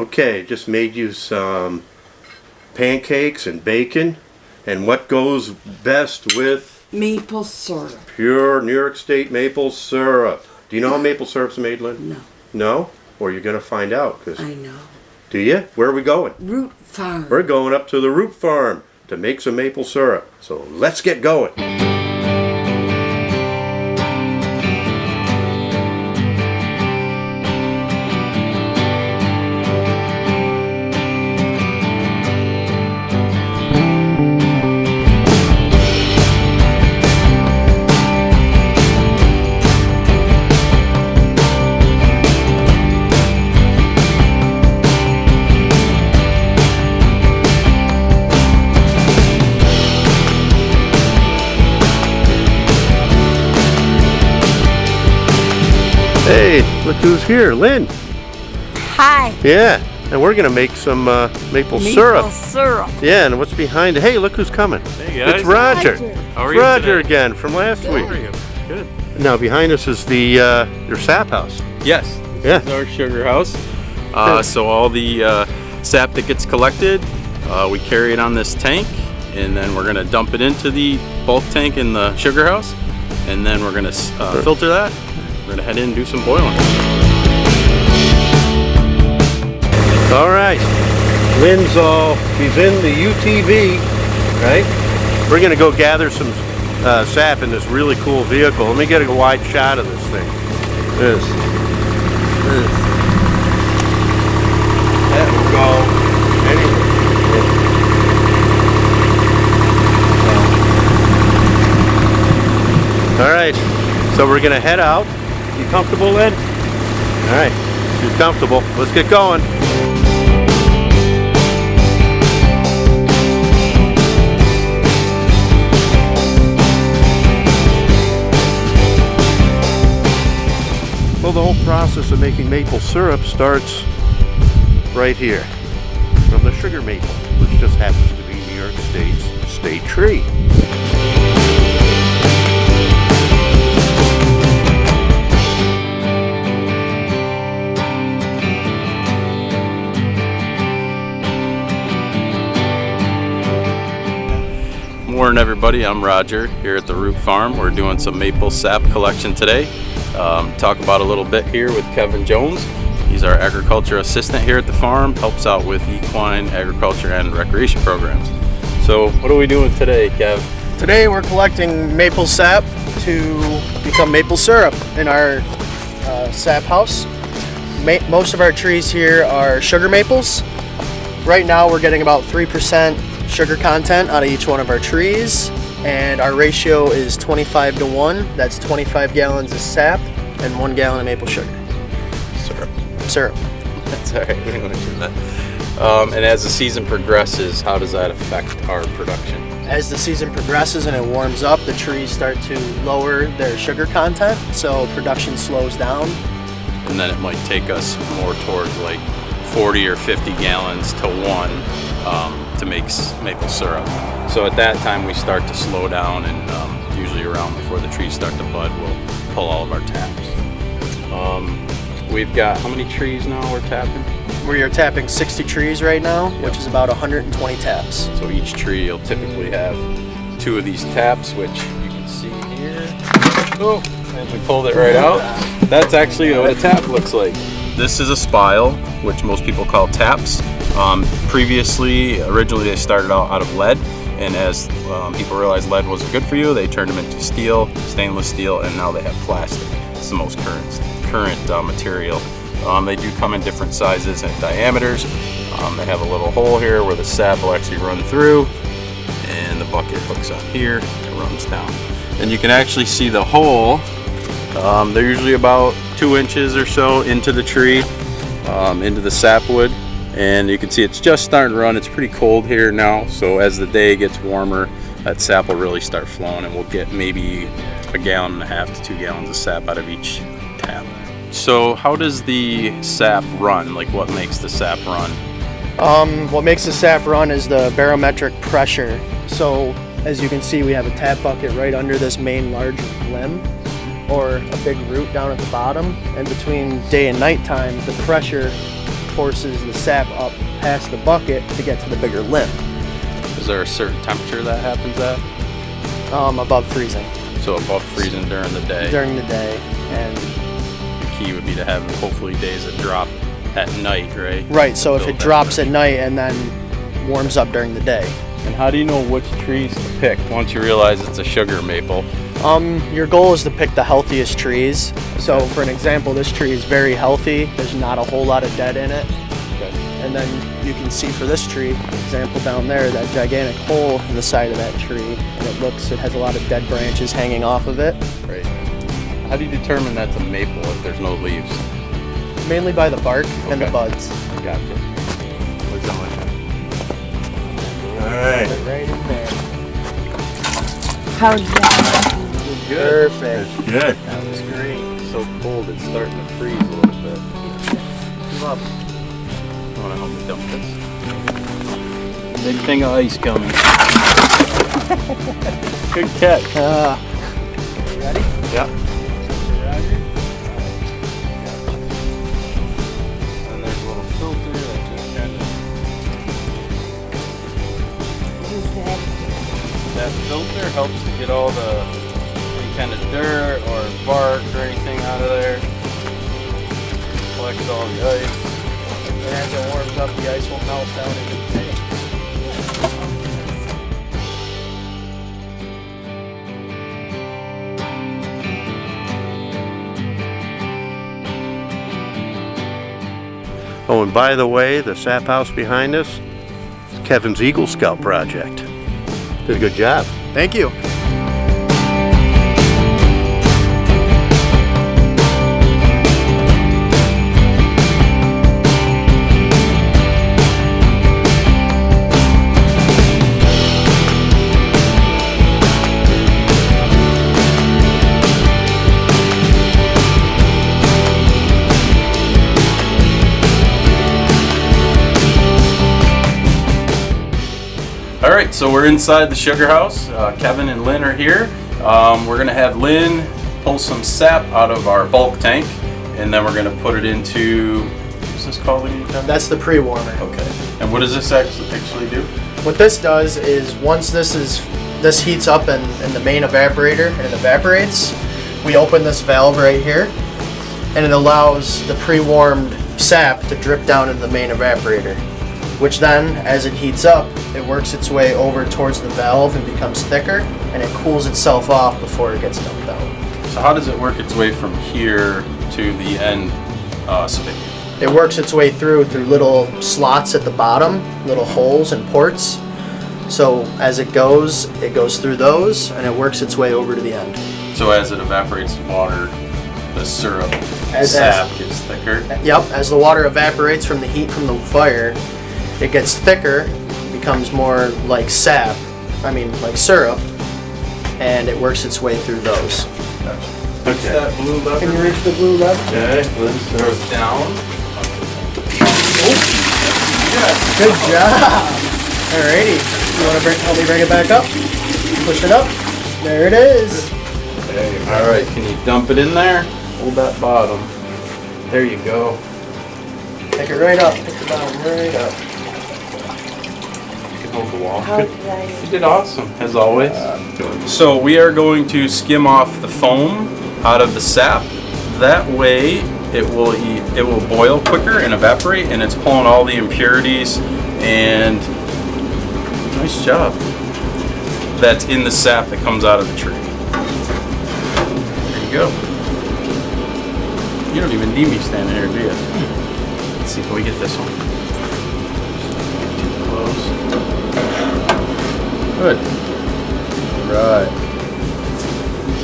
Okay, just made you some pancakes and bacon. And what goes best with Maple syrup. pure New York State maple syrup? Do you know how maple syrup's made, Lynn? No, No? Or you're going to find out. I know. Do you? Where are we going? Root Farm. We're going up to the Root Farm to make some maple syrup. So let's get going. Hey, look who's here, Lynn. Hi. Yeah, and we're gonna make some maple syrup. Syrup. Yeah, and what's behind it? Hey, look who's coming. Hey guys. It's Roger. How are It's you Roger today? again from last week. How are you? Good. Now behind us is the your sap house. Yes. Yeah. This is our sugar house. So all the sap that gets collected, we carry it on this tank, and then we're gonna dump it into the bulk tank in the sugar house, and then we're gonna filter that. We're gonna head in and do some boiling. All right, she's in the UTV, right? We're gonna go gather some sap in this really cool vehicle. Let me get a wide shot of this thing. This. That will go anywhere. All right, so we're gonna head out. You comfortable, Lynn? All right, you're comfortable. Let's get going. Well, the whole process of making maple syrup starts right here from the sugar maple, which just happens to be New York State's state tree. Morning everybody, I'm Roger here at the Root Farm. We're doing some maple sap collection today. Talk about a little bit here with Kevin Jones. He's our agriculture assistant here at the farm, helps out with equine agriculture and recreation programs. So what are we doing today, Kev? Today we're collecting maple sap to become maple syrup in our sap house. Most of our trees here are sugar maples. Right now we're getting about 3% sugar content out of each one of our trees, and our ratio is 25:1. That's 25 gallons of sap and 1 gallon of maple sugar. Syrup. That's all right, we didn't want to do that. And as the season progresses, how does that affect our production? As the season progresses and it warms up, the trees start to lower their sugar content, so production slows down. And then it might take us more towards like 40 or 50 gallons to 1 to make maple syrup. So at that time we start to slow down, and usually around before the trees start to bud, we'll pull all of our taps. We've got how many trees now we're tapping? We are tapping 60 trees right now, which is about 120 taps. So each tree you'll typically have 2 of these taps, which you can see here. Oh, and we pulled it right out. That's actually what a tap looks like. This is a spile, which most people call taps. Originally they started out of lead, and as people realized lead wasn't good for you, they turned them into steel, stainless steel, and now they have plastic. It's the most current material. They do come in different sizes and diameters. They have a little hole here where the sap will actually run through, and the bucket hooks up here and runs down. And you can actually see the hole. They're usually about 2 inches or so into the tree, into the sapwood, and you can see it's just starting to run. It's pretty cold here now, so as the day gets warmer, that sap will really start flowing, and we'll get maybe 1.5 gallons to 2 gallons of sap out of each tap. So how does the sap run? Like, what makes the sap run? What makes the sap run is the barometric pressure. So as you can see, we have a tap bucket right under this main large limb, or a big root down at the bottom, and between day and night time, the pressure forces the sap up past the bucket to get to the bigger limb, Is there a certain temperature that happens at? above freezing So above freezing during the day. during the day. And The key would be to have hopefully days that drop at night, right? right, so if Build it that drops at energy. night and then warms up during the day. And how do you know which trees to pick once you realize it's a sugar maple? Your goal is to pick the healthiest trees. So for an example, this tree is very healthy. There's not a whole lot of dead in it. And then you can see for this tree, example down there, that gigantic hole in the side of that tree. And it has a lot of dead branches hanging off of it. Right. How do you determine that's a maple if there's no leaves? Mainly by the bark and the Okay. buds. Gotcha. We're going. All right. Right in there. How's that? Perfect. Good. That was great. It's so cold, it's starting to freeze a little bit. Love. I want to help me dump this. Big thing of ice coming. Good catch. Ready? Yep. And there's a little filter that just kind of. That filter helps to get all the any kind of dirt or bark or anything out of there. Collects all the ice. And as it warms up, the ice will melt down into the tank. Oh, and by the way, the sap house behind us is Kevin's Eagle Scout project. Did a good job. Thank you. All right, so we're inside the sugar house. Kevin and Lynn are here. We're gonna have Lynn pull some sap out of our bulk tank, and then we're gonna put it into, what's this called again, Kevin? That's the pre-warmer. Okay. And what does this actually do? What this does is once this heats up in the main evaporator and it evaporates, we open this valve right here, and it allows the pre-warmed sap to drip down into the main evaporator, which then, as it heats up, it works its way over towards the valve and becomes thicker, and it cools itself off before it gets dumped out. So how does it work its way from here to the end spigot? It works its way through little slots at the bottom, little holes and ports. So as it goes through those, and it works its way over to the end. So as it evaporates the water, the syrup, sap gets thicker. Yep, as the water evaporates from the heat from the fire, it gets thicker, becomes more like like syrup, and it works its way through those. Reach that blue lever. Can you reach the blue lever? Okay, let's Throw it down. Good job! Alrighty, you want to help me bring it back up? Push it up. There it is. All right, can you dump it in there? Hold that bottom. There you go. Pick it right up. Pick the bottom right up. You can hold the wall. How's that? You did awesome, as always. So we are going to skim off the foam out of the sap. That way it will boil quicker and evaporate, and it's pulling all the impurities and nice job. That's in the sap that comes out of the tree. There you go. You don't even need me standing here, do you? Let's see if we get this one. Too close. Good. Right.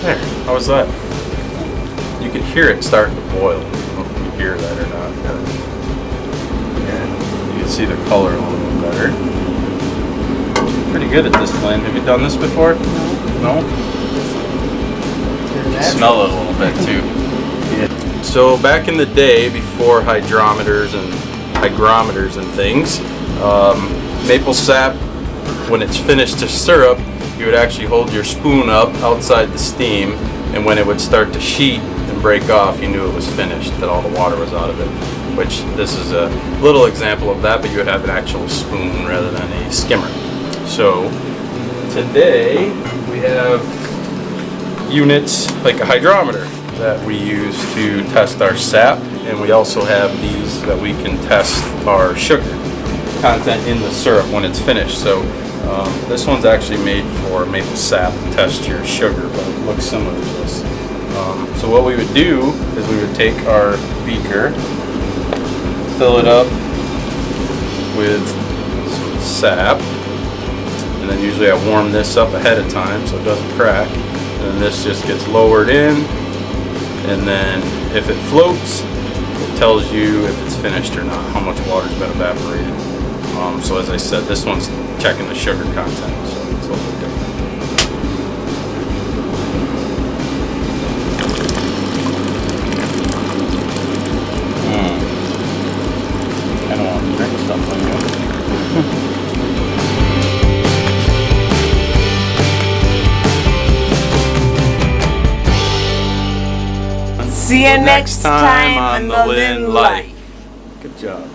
There. How was that? You can hear it starting to boil. I don't know if you hear that or not. Yeah. You can see the color a little bit better. Pretty good at this, Lynn. Have you done this before? No? You can smell it a little bit too. Yeah. So back in the day, before hydrometers and things, maple sap, when it's finished to syrup, you would actually hold your spoon up outside the steam, and when it would start to sheet and break off, you knew it was finished, that all the water was out of it. which this is a little example of that, but you would have an actual spoon rather than a skimmer. So today we have units like a hydrometer that we use to test our sap, and we also have these that we can test our sugar content in the syrup when it's finished. So this one's actually made for maple sap to test your sugar, but it looks similar to this. So what we would do is we would take our beaker, fill it up with some sap, and then usually I warm this up ahead of time so it doesn't crack. And then this just gets lowered in, and then if it floats, it tells you if it's finished or not, how much water's been evaporated. So as I said, this one's checking the sugar content, so it's a little bit different. I don't want to drink stuff like that. See you next time on the Lynn Life. Good job.